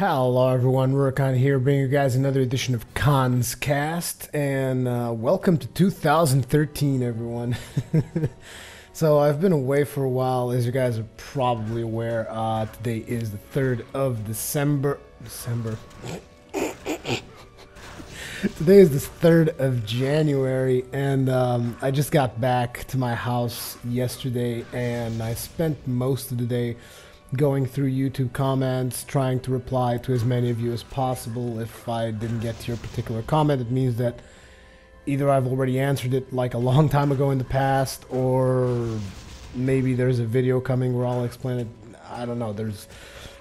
Hello everyone, Rurikhan here, bringing you guys another edition of Kast, and welcome to 2013, everyone. So I've been away for a while, as you guys are probably aware. Today is the 3rd of December. Today is the 3rd of January, and I just got back to my house yesterday, and I spent most of the day going through YouTube comments, trying to reply to as many of you as possible. If I didn't get to your particular comment, it means that either I've already answered it like a long time ago in the past, or maybe there's a video coming where I'll explain it. I don't know.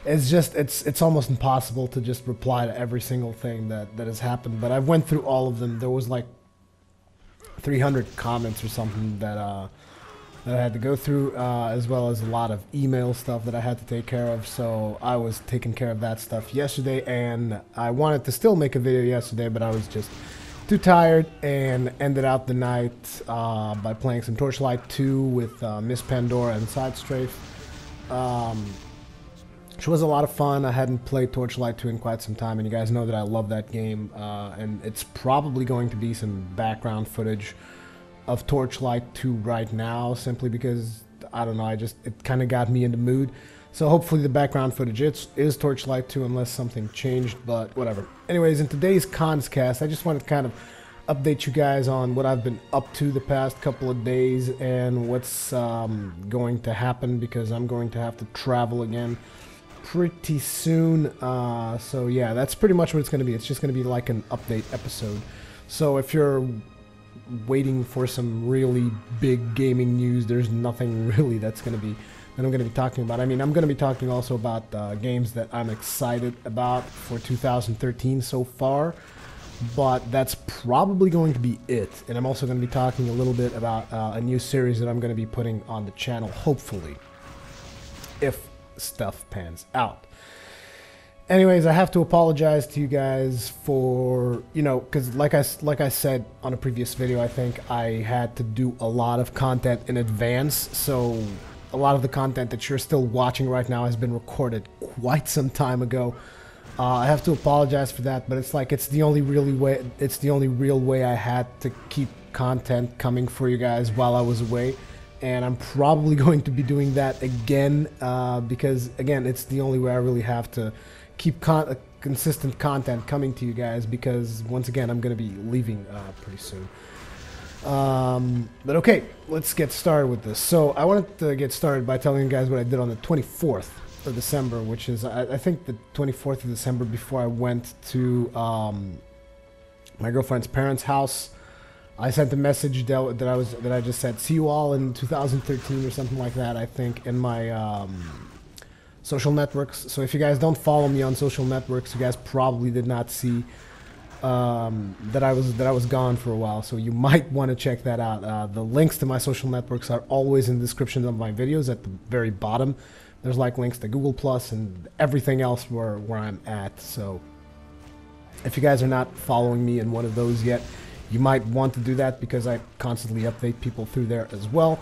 It's almost impossible to just reply to every single thing that has happened. But I've went through all of them. There was like 300 comments or something that I had to go through, as well as a lot of email stuff that I had to take care of. So I was taking care of that stuff yesterday, and I wanted to still make a video yesterday, but I was just too tired and ended out the night by playing some Torchlight 2 with Miss Pandora and Side Strafe, which was a lot of fun. I hadn't played Torchlight 2 in quite some time, and you guys know that I love that game, and it's probably going to be some background footage of Torchlight 2 right now, simply because, I don't know, it kind of got me in the mood. So hopefully the background footage is Torchlight 2, unless something changed, but whatever. Anyways, in today's Cast, I just wanted to kind of update you guys on what I've been up to the past couple of days and what's going to happen, because I'm going to have to travel again pretty soon. So yeah, that's pretty much what it's going to be. It's just going to be like an update episode. So if you're waiting for some really big gaming news, there's nothing really that I'm going to be talking about. I mean, I'm going to be talking also about games that I'm excited about for 2013 so far, but that's probably going to be it. And I'm also going to be talking a little bit about a new series that I'm going to be putting on the channel, hopefully, if stuff pans out. Anyways, I have to apologize to you guys for, because like I said on a previous video, I think I had to do a lot of content in advance, so a lot of the content that you're still watching right now has been recorded quite some time ago. I have to apologize for that, but it's the only real way I had to keep content coming for you guys while I was away. And I'm probably going to be doing that again, because again, it's the only way I really have to keep consistent content coming to you guys, because once again, I'm going to be leaving pretty soon. But okay, let's get started with this. So I wanted to get started by telling you guys what I did on the 24th of December, which is, I think, the 24th of December, before I went to my girlfriend's parents' house. I sent a message that I just said, "See you all in 2013" or something like that, I think, in my social networks. So if you guys don't follow me on social networks, you guys probably did not see that I was gone for a while. So you might want to check that out. The links to my social networks are always in the description of my videos at the very bottom. There's like links to Google Plus and everything else where I'm at. So if you guys are not following me in one of those yet, you might want to do that, because I constantly update people through there as well.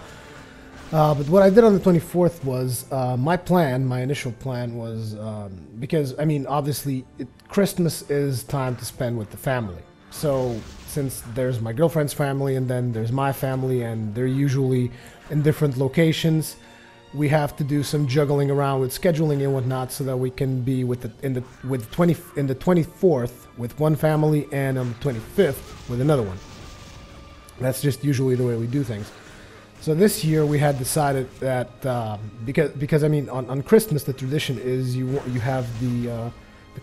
But what I did on the 24th was, my initial plan was, because, I mean, obviously, Christmas is time to spend with the family. So, since there's my girlfriend's family, and then there's my family, and they're usually in different locations, we have to do some juggling around with scheduling and whatnot, so that we can be in the 24th with one family, and on the 25th with another one. That's just usually the way we do things. So this year we had decided that because I mean, on Christmas the tradition is you have the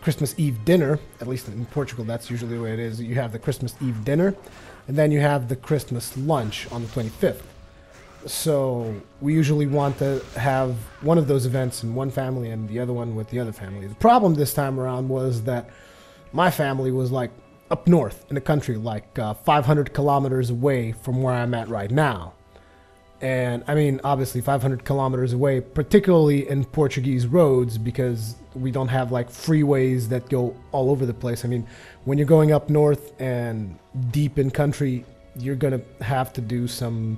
Christmas Eve dinner. At least in Portugal, that's usually the way it is. You have the Christmas Eve dinner, and then you have the Christmas lunch on the 25th. So we usually want to have one of those events in one family and the other one with the other family. The problem this time around was that my family was like up north in the country, like 500 kilometers away from where I'm at right now. And I mean, obviously 500 kilometers away, particularly in Portuguese roads, because we don't have like freeways that go all over the place. I mean, when you're going up north and deep in country, you're going to have to do some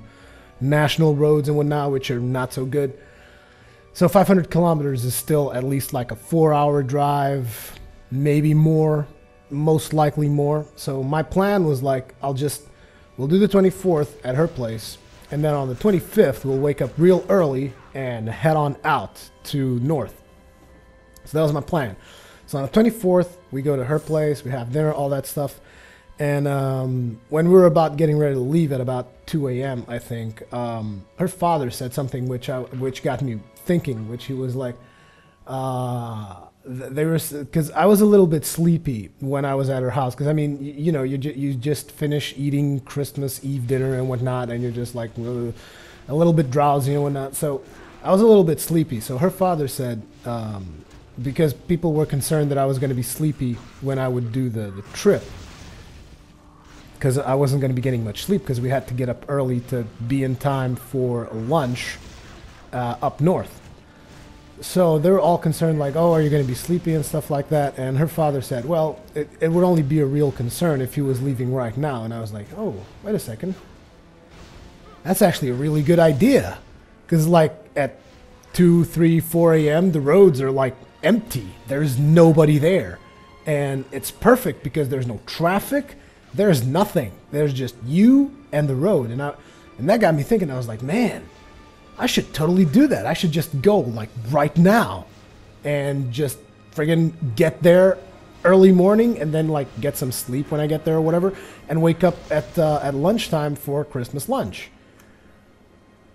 national roads and whatnot, which are not so good. So 500 kilometers is still at least like a 4-hour drive, maybe more, most likely more. So my plan was like, we'll do the 24th at her place, and then on the 25th, we'll wake up real early and head on out to north. So that was my plan. So on the 24th, we go to her place, we have dinner, all that stuff. And when we were about getting ready to leave at about 2 a.m., I think, her father said something which got me thinking, which he was like, because I was a little bit sleepy when I was at her house. Because I mean, you just finish eating Christmas Eve dinner and whatnot, and you're just like a little bit drowsy and whatnot. So I was a little bit sleepy. So her father said, because people were concerned that I was going to be sleepy when I would do the trip, because I wasn't going to be getting much sleep because we had to get up early to be in time for lunch up north. So they were all concerned, like, oh, are you going to be sleepy and stuff like that? And her father said, well, it would only be a real concern if he was leaving right now. And I was like, oh, wait a second. That's actually a really good idea. Because, like, at 2, 3, 4 a.m., the roads are, like, empty. There's nobody there. And it's perfect because there's no traffic. There's nothing. There's just you and the road. And that got me thinking. I was like, man, I should totally do that. I should just go like right now and just friggin' get there early morning and then like get some sleep when I get there or whatever and wake up at lunchtime for Christmas lunch.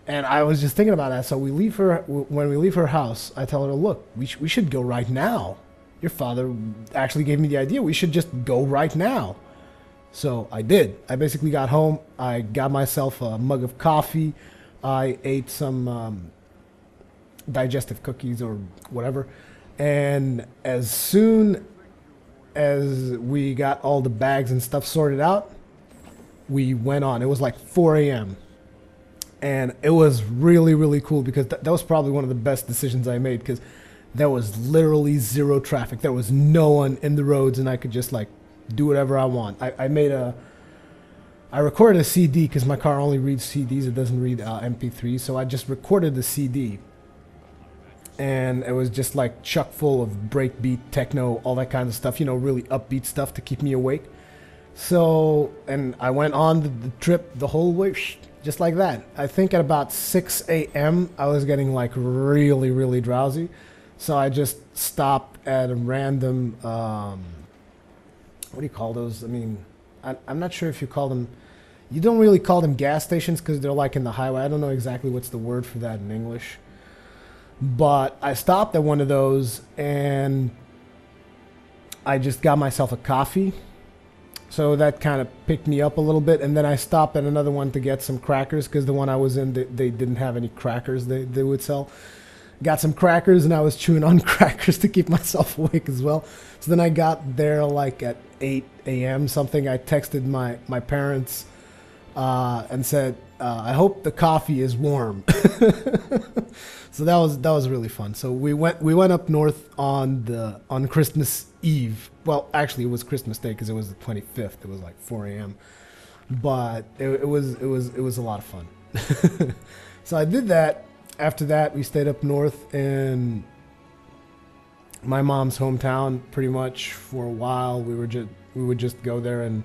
And I was just thinking about that. So when we leave her house, I tell her, look, we should go right now. Your father actually gave me the idea. We should just go right now. So I did. I basically got home. I got myself a mug of coffee. I ate some digestive cookies or whatever. And as soon as we got all the bags and stuff sorted out, we went on. It was like 4 a.m. And it was really, really cool because that was probably one of the best decisions I made because there was literally zero traffic. There was no one in the roads and I could just like do whatever I want. I recorded a CD because my car only reads CDs. It doesn't read MP3. So I just recorded the CD. And it was just like chock full of breakbeat, techno, all that kind of stuff. You know, really upbeat stuff to keep me awake. So, and I went on the trip the whole way, just like that. I think at about 6 a.m. I was getting like really, really drowsy. So I just stopped at a random, what do you call those? I mean, I'm not sure if you call them, you don't really call them gas stations because they're like in the highway. I don't know exactly what's the word for that in English. But I stopped at one of those and I just got myself a coffee. So that kind of picked me up a little bit. And then I stopped at another one to get some crackers because the one I was in, they didn't have any crackers they would sell. Got some crackers and I was chewing on crackers to keep myself awake as well. So then I got there like at 8 a.m. something. I texted my parents and said, I hope the coffee is warm. So that was really fun. So we went up north on Christmas Eve. Well, actually it was Christmas Day because it was the 25th. It was like 4 a.m. But it was a lot of fun. So I did that. After that, we stayed up north in my mom's hometown pretty much for a while. We would just go there and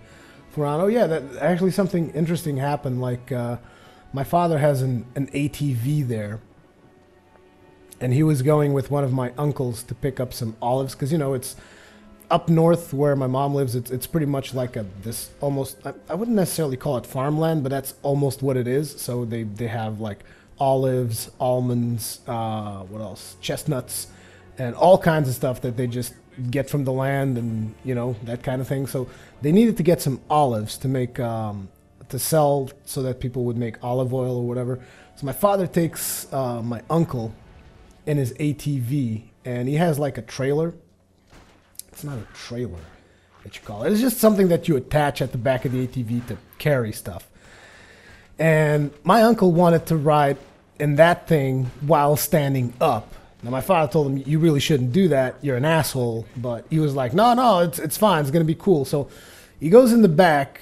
around. Oh yeah, that actually something interesting happened. Like my father has an ATV there, and he was going with one of my uncles to pick up some olives because you know it's up north where my mom lives. It's pretty much like this almost. I wouldn't necessarily call it farmland, but that's almost what it is. So they have like olives, almonds, what else? Chestnuts, and all kinds of stuff that they just get from the land and, you know, that kind of thing. So they needed to get some olives to make, to sell so that people would make olive oil or whatever. So my father takes my uncle in his ATV and he has like a trailer. It's not a trailer that you call it. It's just something that you attach at the back of the ATV to carry stuff. And my uncle wanted to ride in that thing while standing up. Now, my father told him, you really shouldn't do that. You're an asshole. But he was like, no, it's fine. It's going to be cool. So he goes in the back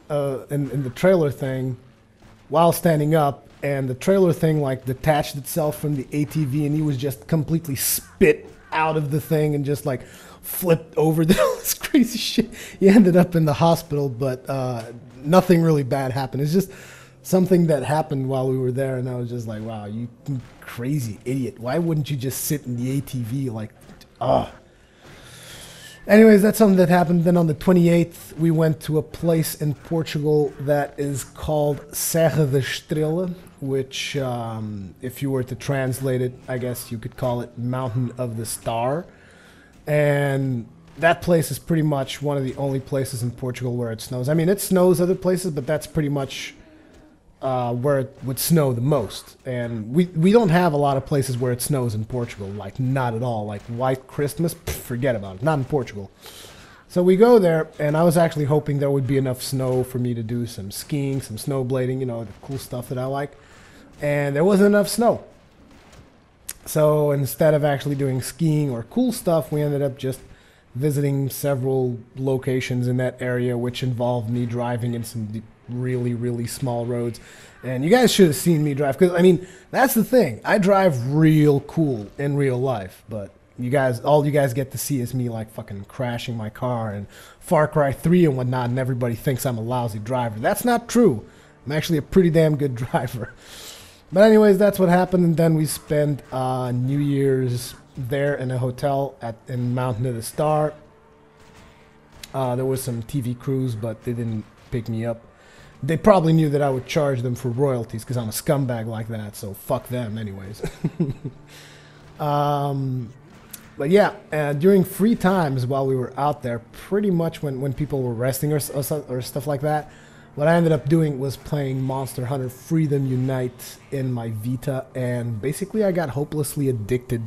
in the trailer thing while standing up. and the trailer thing like detached itself from the ATV, and he was just completely spit out of the thing and just like flipped over. This crazy shit. He ended up in the hospital, but nothing really bad happened. It's just something that happened while we were there, and I was just like, wow, you crazy idiot. Why wouldn't you just sit in the ATV? Like, Anyways, that's something that happened. Then on the 28th, we went to a place in Portugal that is called Serra da Estrela, which, if you were to translate it, I guess you could call it Mountain of the Star. And that place is pretty much one of the only places in Portugal where it snows. I mean, it snows other places, but that's pretty much where it would snow the most. And we don't have a lot of places where it snows in Portugal, like not at all. Like White Christmas, forget about it, not in Portugal. So we go there, and I was actually hoping there would be enough snow for me to do some skiing, some snowblading, you know, the cool stuff that I like. And there wasn't enough snow. So instead of actually doing skiing or cool stuff, we ended up just visiting several locations in that area, which involved me driving in some really, really small roads. And you guys should have seen me drive, because, I mean, that's the thing. I drive real cool in real life, but you guys, all you guys get to see is me, like, fucking crashing my car and Far Cry 3 and whatnot, and everybody thinks I'm a lousy driver. That's not true. I'm actually a pretty damn good driver. But anyways, that's what happened, and then we spent New Year's there in a hotel in Mountain of the Star. There was some TV crews, but they didn't pick me up. They probably knew that I would charge them for royalties because I'm a scumbag like that, so fuck them anyways. But yeah, during free times while we were out there, pretty much when people were resting or stuff like that, what I ended up doing was playing Monster Hunter Freedom Unite in my Vita, and basically I got hopelessly addicted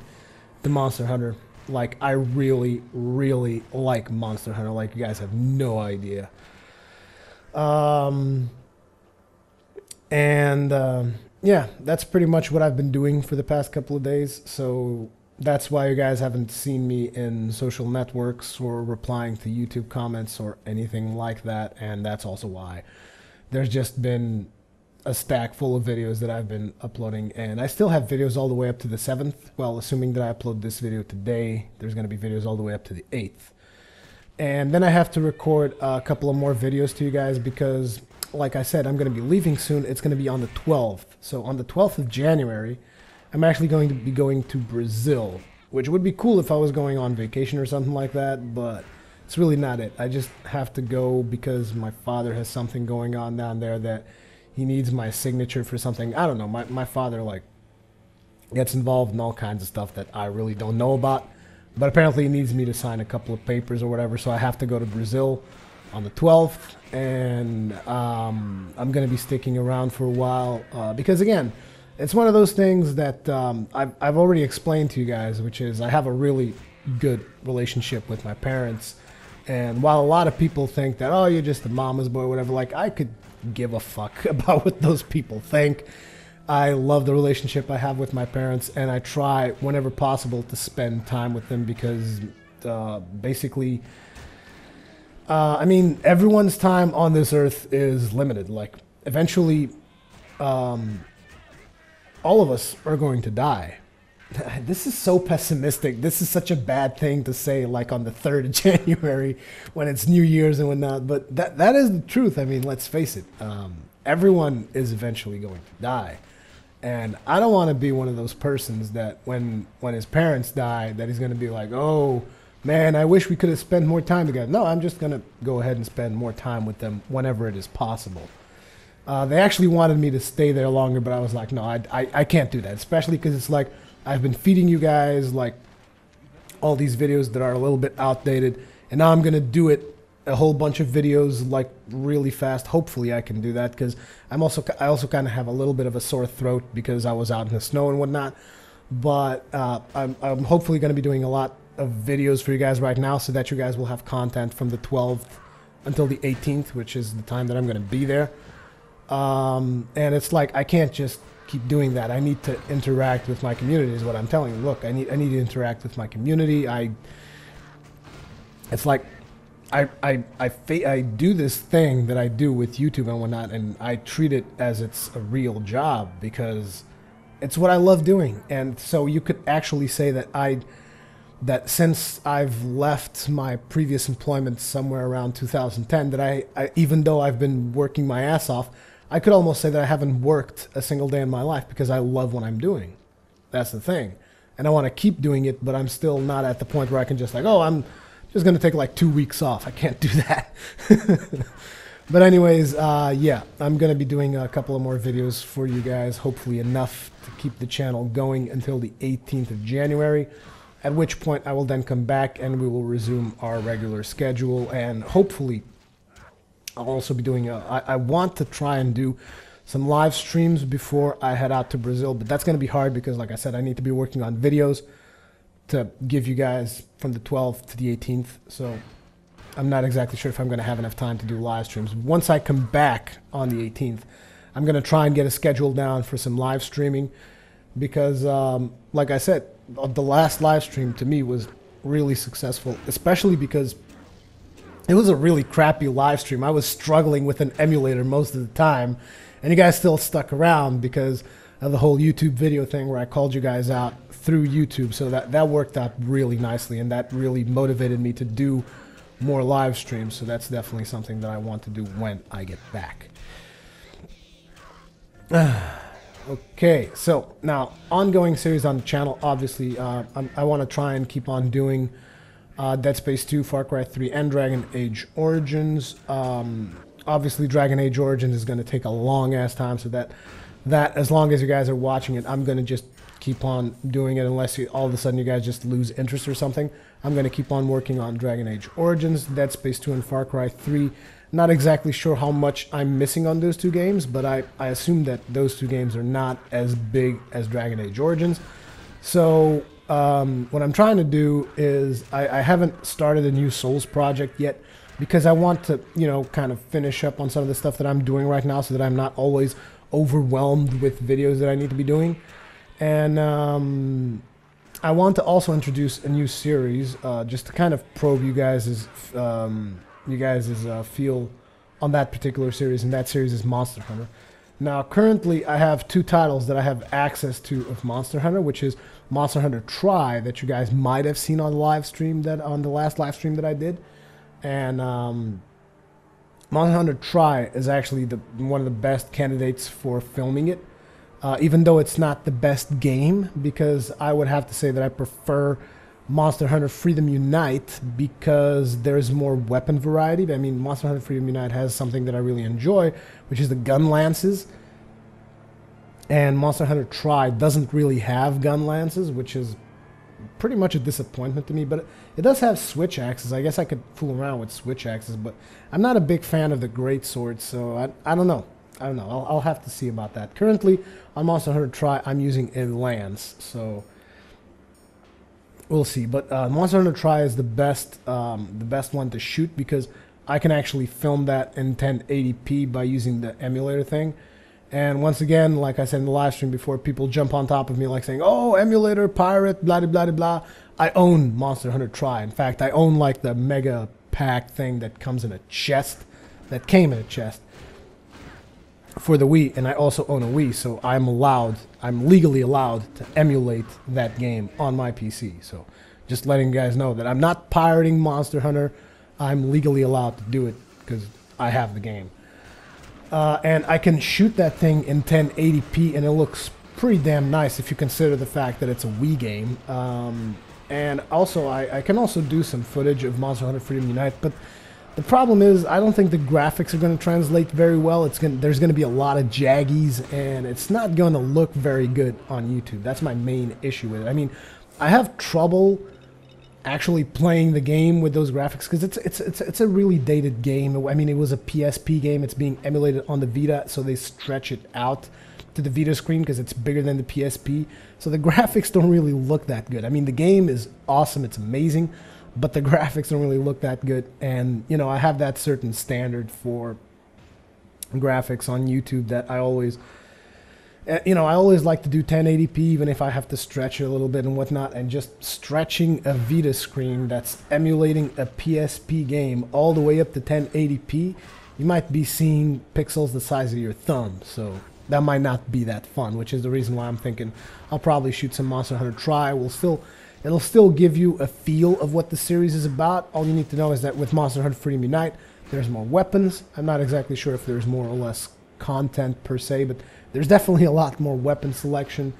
to Monster Hunter. Like, I really, really like Monster Hunter, like you guys have no idea. Yeah, that's pretty much what I've been doing for the past couple of days, so that's why you guys haven't seen me in social networks or replying to YouTube comments or anything like that, and that's also why there's just been a stack full of videos that I've been uploading, and I still have videos all the way up to the 7th. Well, assuming that I upload this video today, there's going to be videos all the way up to the 8th. And then I have to record a couple of more videos to you guys because, like I said, I'm going to be leaving soon. It's going to be on the 12th. So on the 12th of January, I'm actually going to be going to Brazil, which would be cool if I was going on vacation or something like that, but it's really not it. I just have to go because my father has something going on down there that he needs my signature for something. I don't know. My father, like, gets involved in all kinds of stuff that I really don't know about. But apparently he needs me to sign a couple of papers or whatever, so I have to go to Brazil on the 12th. And I'm going to be sticking around for a while because, again, it's one of those things that I've already explained to you guys, which is I have a really good relationship with my parents. And while a lot of people think that, oh, you're just a mama's boy or whatever, like, I could give a fuck about what those people think. I love the relationship I have with my parents, and I try whenever possible to spend time with them because basically, I mean, everyone's time on this earth is limited. Like, eventually, all of us are going to die. This is so pessimistic. This is such a bad thing to say, like, on the 3rd of January when it's New Year's and whatnot, but that is the truth. I mean, let's face it. Everyone is eventually going to die. And I don't want to be one of those persons that when his parents die, that he's going to be like, oh, man, I wish we could have spent more time together. No, I'm just going to go ahead and spend more time with them whenever it is possible. They actually wanted me to stay there longer, but I was like, no, I can't do that, especially because it's like I've been feeding you guys like all these videos that are a little bit outdated, and now I'm going to do it a whole bunch of videos like really fast. Hopefully I can do that because I also kind of have a little bit of a sore throat because I was out in the snow and whatnot. But I'm hopefully going to be doing a lot of videos for you guys right now so that you guys will have content from the 12th until the 18th, which is the time that I'm going to be there. And it's like I can't just keep doing that. I need to interact with my community is what I'm telling you. Look, I need to interact with my community. It's like I do this thing that I do with YouTube and whatnot, and I treat it as it's a real job because it's what I love doing. And so you could actually say that since I've left my previous employment somewhere around 2010, that I even though I've been working my ass off, I could almost say that I haven't worked a single day in my life because I love what I'm doing. That's the thing. And I want to keep doing it, but I'm still not at the point where I can just like, oh, I'm just going to take like 2 weeks off. I can't do that. But anyways, yeah, I'm going to be doing a couple of more videos for you guys, hopefully enough to keep the channel going until the 18th of January, at which point I will then come back and we will resume our regular schedule. And hopefully I'll also be doing I want to try and do some live streams before I head out to Brazil, but that's going to be hard because, like I said, I need to be working on videos to give you guys from the 12th to the 18th. So I'm not exactly sure if I'm going to have enough time to do live streams. Once I come back on the 18th, I'm going to try and get a schedule down for some live streaming because, like I said, the last live stream to me was really successful, especially because it was a really crappy live stream. I was struggling with an emulator most of the time, and you guys still stuck around because of the whole YouTube video thing where I called you guys out through YouTube. So that worked out really nicely, and that really motivated me to do more live streams. So that's definitely something that I want to do when I get back. Okay, so now ongoing series on the channel. Obviously, I want to try and keep on doing Dead Space 2, Far Cry 3, and Dragon Age Origins. Obviously, Dragon Age Origins is going to take a long-ass time, so that as long as you guys are watching it, I'm going to just keep on doing it unless all of a sudden you guys just lose interest or something. I'm going to keep on working on Dragon Age Origins, Dead Space 2, and Far Cry 3. Not exactly sure how much I'm missing on those two games, but I assume that those two games are not as big as Dragon Age Origins. So what I'm trying to do is I haven't started a new Souls project yet because I want to, you know, kind of finish up on some of the stuff that I'm doing right now so that I'm not always overwhelmed with videos that I need to be doing. And I want to also introduce a new series just to kind of probe you guys' feel on that particular series, and that series is Monster Hunter. Now, currently, I have two titles that I have access to of Monster Hunter, which is Monster Hunter Tri, that you guys might have seen on the live stream on the last live stream that I did, and Monster Hunter Tri is actually one of the best candidates for filming it, even though it's not the best game, because I would have to say that I prefer Monster Hunter Freedom Unite because there's more weapon variety. I mean, Monster Hunter Freedom Unite has something that I really enjoy, which is the gun lances. And Monster Hunter Tri doesn't really have gun lances, which is pretty much a disappointment to me. But it does have switch axes. I guess I could fool around with switch axes, but I'm not a big fan of the great sword, so I don't know. I'll have to see about that. Currently, on Monster Hunter Tri, I'm using a lance, so we'll see. But Monster Hunter Tri is the best one to shoot because I can actually film that in 1080p by using the emulator thing. And once again, like I said in the live stream before, people jump on top of me like saying, "Oh, emulator, pirate, blah, blah, blah, blah." I own Monster Hunter Tri. In fact, I own like the mega pack thing that comes in a chest, that came in a chest for the Wii, and I also own a Wii, so I'm legally allowed to emulate that game on my PC. So just letting you guys know that I'm not pirating Monster Hunter. I'm legally allowed to do it because I have the game. And I can shoot that thing in 1080p, and it looks pretty damn nice if you consider the fact that it's a Wii game. And also, I can also do some footage of Monster Hunter Freedom Unite, but the problem is I don't think the graphics are going to translate very well. There's going to be a lot of jaggies, and it's not going to look very good on YouTube. That's my main issue with it. I mean, I have trouble actually playing the game with those graphics because it's a really dated game. I mean, it was a PSP game. It's being emulated on the Vita, so they stretch it out to the Vita screen because it's bigger than the PSP. So the graphics don't really look that good. I mean, the game is awesome. It's amazing, but the graphics don't really look that good. And, you know, I have that certain standard for graphics on YouTube that I always You know, I always like to do 1080p even if I have to stretch it a little bit and whatnot, and just stretching a Vita screen that's emulating a PSP game all the way up to 1080p, you might be seeing pixels the size of your thumb, so that might not be that fun, which is the reason why I'm thinking I'll probably shoot some Monster Hunter Tri. It'll still give you a feel of what the series is about. All you need to know is that with Monster Hunter Freedom Unite, there's more weapons. I'm not exactly sure if there's more or less content per se, but there's definitely a lot more weapon selection.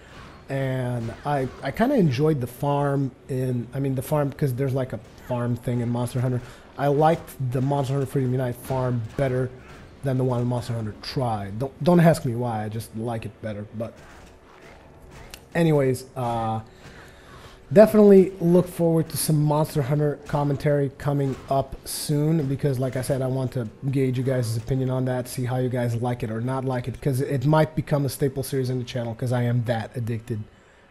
And I kind of enjoyed the farm the farm, because there's like a farm thing in Monster Hunter. I liked the Monster Hunter Freedom Unite farm better than the one in Monster Hunter Tri. Don't ask me why, I just like it better. But anyways, definitely look forward to some Monster Hunter commentary coming up soon, because like I said, I want to gauge you guys' opinion on that, see how you guys like it or not like it, because it might become a staple series in the channel, because I am that addicted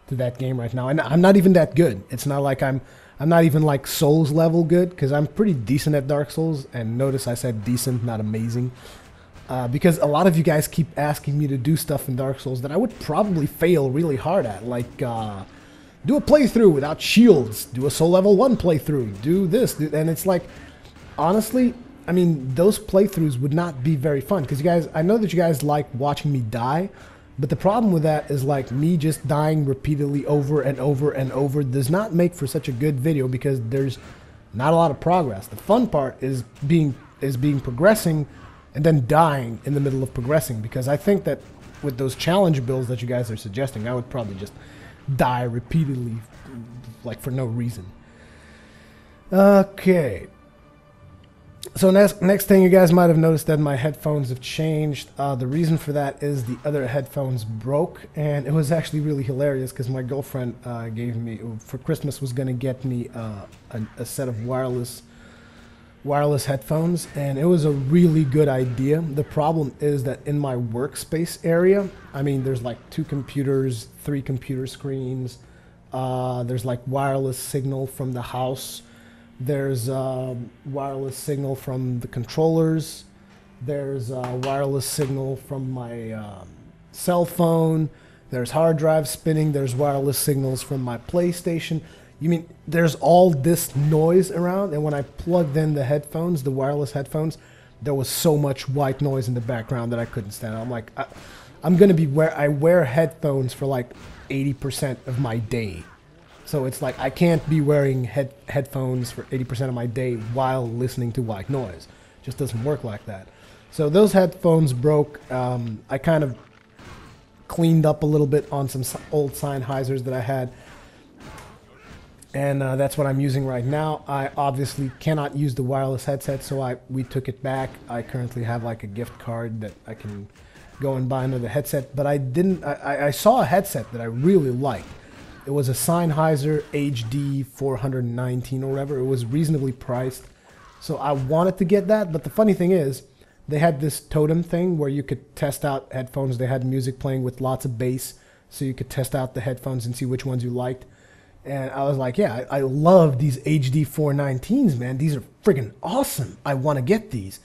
to that game right now. And I'm not even that good. It's not like I'm not even like Souls level good, because I'm pretty decent at Dark Souls, and notice I said decent, not amazing. Because a lot of you guys keep asking me to do stuff in Dark Souls that I would probably fail really hard at, like do a playthrough without shields, do a Soul Level 1 playthrough, do this, and it's like, honestly, I mean, those playthroughs would not be very fun, because you guys, I know that you guys like watching me die, but the problem with that is like me just dying repeatedly over and over and over does not make for such a good video, because there's not a lot of progress. The fun part is being progressing and then dying in the middle of progressing, because I think that with those challenge builds that you guys are suggesting, I would probably just die repeatedly, like for no reason. Okay. So next thing, you guys might have noticed that my headphones have changed. The reason for that is the other headphones broke, and it was actually really hilarious because my girlfriend gave me, for Christmas, was going to get me a set of wireless headphones, and it was a really good idea. The problem is that in my workspace area, I mean, there's like 2 computers, 3 computer screens, there's like wireless signal from the house, there's wireless signal from the controllers, there's wireless signal from my cell phone, there's hard drive spinning, there's wireless signals from my PlayStation. You mean there's all this noise around, and when I plugged in the headphones, the wireless headphones, there was so much white noise in the background that I couldn't stand it. I'm like, I'm gonna be I wear headphones for like 80% of my day, so it's like I can't be wearing headphones for 80% of my day while listening to white noise. It just doesn't work like that. So those headphones broke. I kind of cleaned up a little bit on some old Sennheisers that I had. And that's what I'm using right now. I obviously cannot use the wireless headset, so we took it back. I currently have like a gift card that I can go and buy another headset, but I saw a headset that I really liked. It was a Sennheiser HD 419 or whatever. It was reasonably priced, so I wanted to get that. But the funny thing is, they had this totem thing where you could test out headphones. They had music playing with lots of bass, so you could test out the headphones and see which ones you liked. And I was like, yeah, I love these HD 419s, man. These are freaking awesome. I want to get these.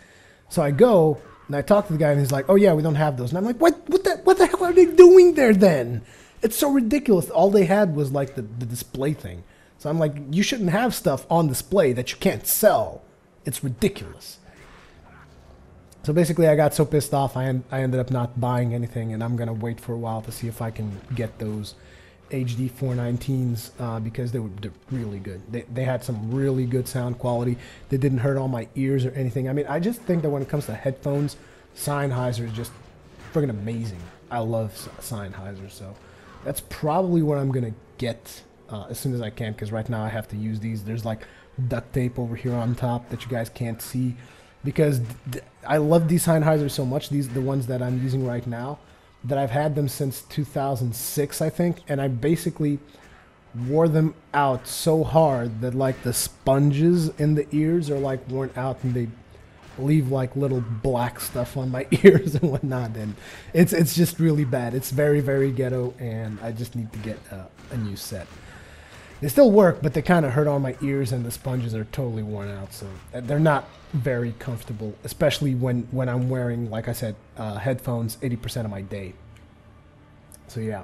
So I go and I talk to the guy, and he's like, oh yeah, we don't have those. And I'm like, what the hell are they doing there then? It's so ridiculous. All they had was like the display thing. So I'm like, you shouldn't have stuff on display that you can't sell. It's ridiculous. So basically, I got so pissed off, I ended up not buying anything, and I'm gonna wait for a while to see if I can get those HD 419s because they're really good. They had some really good sound quality. They didn't hurt all my ears or anything. I mean, I just think that when it comes to headphones, Sennheiser is just friggin' amazing. I love Sennheiser, so that's probably what I'm gonna get as soon as I can, because right now I have to use these. There's like duct tape over here on top that you guys can't see, because I love these Sennheisers so much, the ones that I'm using right now, that I've had them since 2006, I think, and I basically wore them out so hard that like the sponges in the ears are like worn out, and they leave like little black stuff on my ears and whatnot, and it's just really bad. It's very, very ghetto, and I just need to get a new set. They still work, but they kind of hurt all my ears, and the sponges are totally worn out, so they're not very comfortable, especially when I'm wearing, like I said, headphones 80% of my day. So yeah.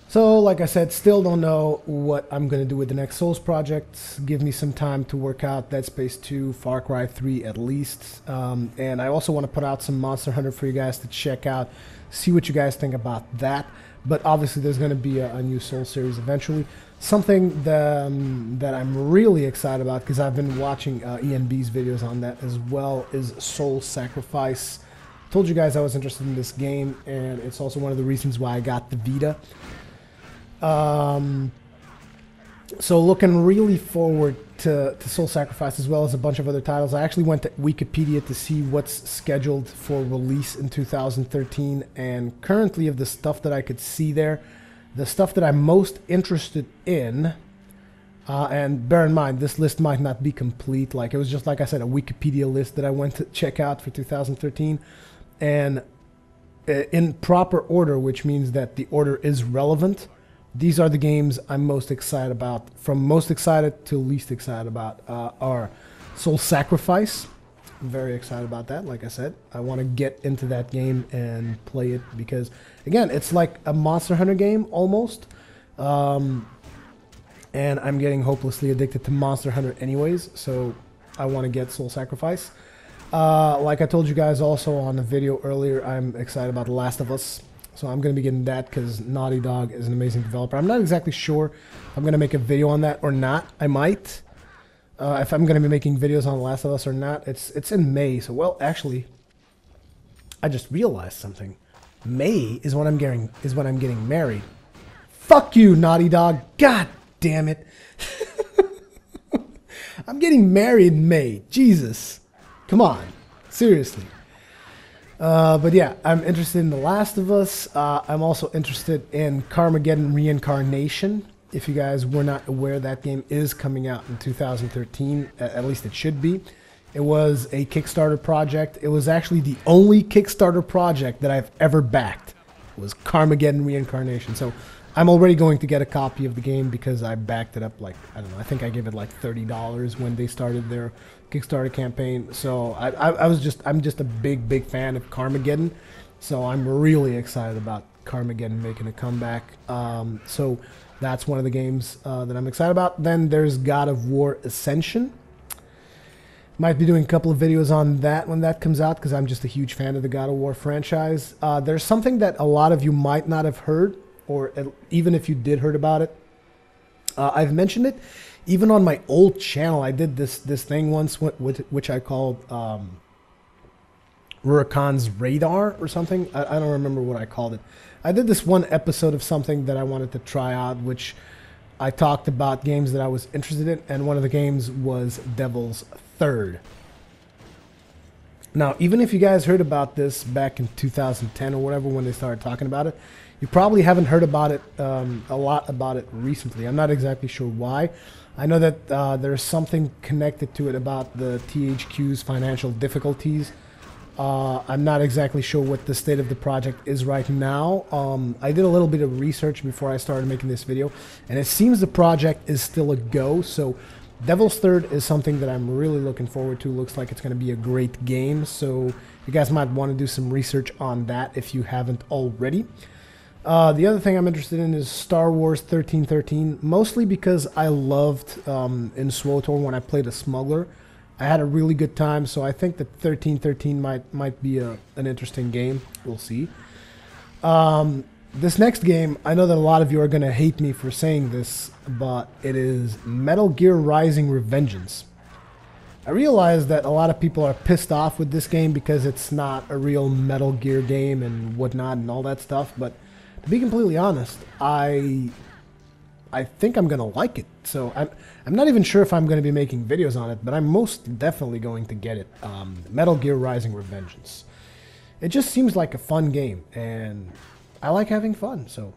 So like I said, still don't know what I'm going to do with the next Souls project. Give me some time to work out Dead Space 2, Far Cry 3 at least. And I also want to put out some Monster Hunter for you guys to check out, see what you guys think about that. But obviously there's going to be a new Souls series eventually. Something that I'm really excited about, because I've been watching ENB's videos on that as well, is Soul Sacrifice. Told you guys I was interested in this game, and it's also one of the reasons why I got the Vita. So looking really forward to Soul Sacrifice, as well as a bunch of other titles. I actually went to Wikipedia to see what's scheduled for release in 2013, and currently of the stuff that I could see there, the stuff that I'm most interested in, and bear in mind, this list might not be complete. Like, it was just, like I said, a Wikipedia list that I went to check out for 2013. And in proper order, which means that the order is relevant, these are the games I'm most excited about. From most excited to least excited about are Soul Sacrifice. I'm very excited about that. Like I said, I want to get into that game and play it because, again, it's like a Monster Hunter game almost. And I'm getting hopelessly addicted to Monster Hunter anyways, so I want to get Soul Sacrifice. Like I told you guys also on the video earlier, I'm excited about The Last of Us. So I'm going to be getting that because Naughty Dog is an amazing developer. I'm not exactly sure if I'm going to make a video on that or not. I might. If I'm going to be making videos on The Last of Us or not. It's in May. So, well, actually, I just realized something. May is when I'm getting married. Fuck you, Naughty Dog. God damn it. I'm getting married in May. Jesus. Come on. Seriously. But yeah, I'm interested in The Last of Us. I'm also interested in Carmageddon Reincarnation. If you guys were not aware, that game is coming out in 2013. At least it should be. It was a Kickstarter project. It was actually the only Kickstarter project that I've ever backed. It was Carmageddon Reincarnation. So I'm already going to get a copy of the game because I backed it up, like, I don't know, I think I gave it like $30 when they started their Kickstarter campaign. So I'm just a big fan of Carmageddon. So I'm really excited about Carmageddon making a comeback. So that's one of the games that I'm excited about. Then there's God of War Ascension. Might be doing a couple of videos on that when that comes out because I'm just a huge fan of the God of War franchise. There's something that a lot of you might not have heard, or even if you did heard about it. I've mentioned it even on my old channel. I did this thing once which I called Rurikhan's Radar or something. I don't remember what I called it. I did this one episode of something that I wanted to try out, which I talked about games that I was interested in, and one of the games was Devil's Third. Now, even if you guys heard about this back in 2010 or whatever when they started talking about it, you probably haven't heard about it a lot about it recently. I'm not exactly sure why. I know that there's something connected to it about the THQ's financial difficulties. I'm not exactly sure what the state of the project is right now. I did a little bit of research before I started making this video, and it seems the project is still a go. So Devil's Third is something that I'm really looking forward to. Looks like it's going to be a great game, so you guys might want to do some research on that if you haven't already. The other thing I'm interested in is Star Wars 1313, mostly because I loved in SWTOR when I played a smuggler. I had a really good time, so I think that 1313 might be an interesting game. We'll see. This next game, I know that a lot of you are going to hate me for saying this, but it is Metal Gear Rising: Revengeance. I realize that a lot of people are pissed off with this game because it's not a real Metal Gear game and whatnot and all that stuff, but to be completely honest, I think I'm going to like it. So I'm not even sure if I'm going to be making videos on it, but I'm most definitely going to get it. Metal Gear Rising: Revengeance. It just seems like a fun game, and I like having fun, so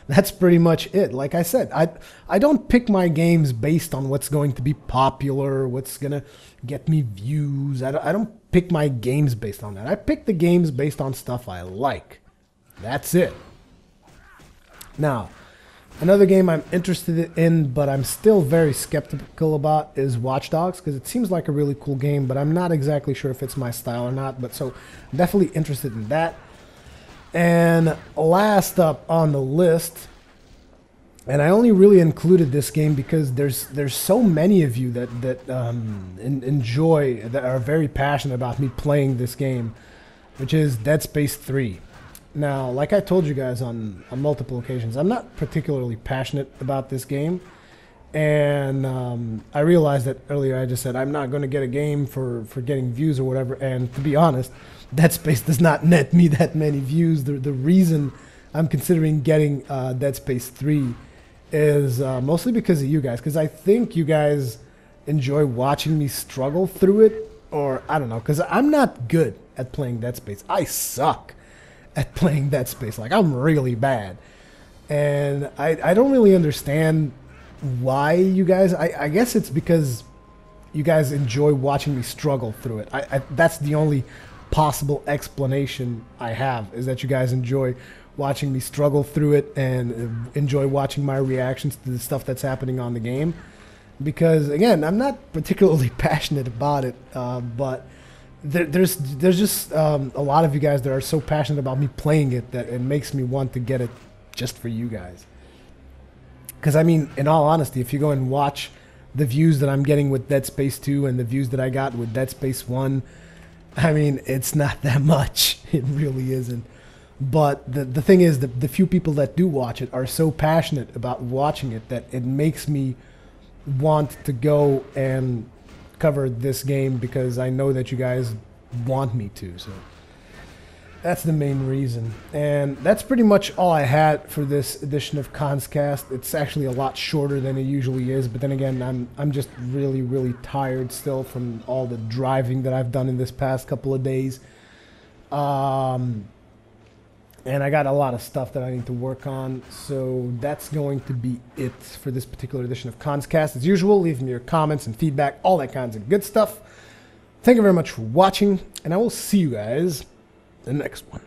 that's pretty much it. Like I said, I don't pick my games based on what's going to be popular, what's going to get me views. I don't pick my games based on that. I pick the games based on stuff I like. That's it. Now, another game I'm interested in, but I'm still very skeptical about, is Watch Dogs, because it seems like a really cool game, but I'm not exactly sure if it's my style or not. But so I'm definitely interested in that. And last up on the list, and I only really included this game because there's so many of you that enjoy, that are very passionate about me playing this game, which is Dead Space 3. Now, like I told you guys on multiple occasions, I'm not particularly passionate about this game. And I realized that earlier. I just said I'm not going to get a game for getting views or whatever. And to be honest, Dead Space does not net me that many views. The reason I'm considering getting Dead Space 3 is mostly because of you guys. Because I think you guys enjoy watching me struggle through it. Or I don't know. Because I'm not good at playing Dead Space. I suck at playing Dead Space. Like, I'm really bad. And I don't really understand why you guys. I guess it's because you guys enjoy watching me struggle through it. That's the only possible explanation I have, is that you guys enjoy watching me struggle through it and enjoy watching my reactions to the stuff that's happening on the game. Because again, I'm not particularly passionate about it, but there's just a lot of you guys that are so passionate about me playing it that it makes me want to get it just for you guys. Because, I mean, in all honesty, if you go and watch the views that I'm getting with Dead Space 2 and the views that I got with Dead Space 1, I mean, it's not that much. It really isn't. But the thing is, the few people that do watch it are so passionate about watching it that it makes me want to go and cover this game, because I know that you guys want me to. So that's the main reason. And that's pretty much all I had for this edition of Kast. It's actually a lot shorter than it usually is, but then again, I'm just really tired still from all the driving that I've done in this past couple of days. And I got a lot of stuff that I need to work on, so that's going to be it for this particular edition of Kast. As usual, leave me your comments and feedback, all that kinds of good stuff. Thank you very much for watching, and I will see you guys in the next one.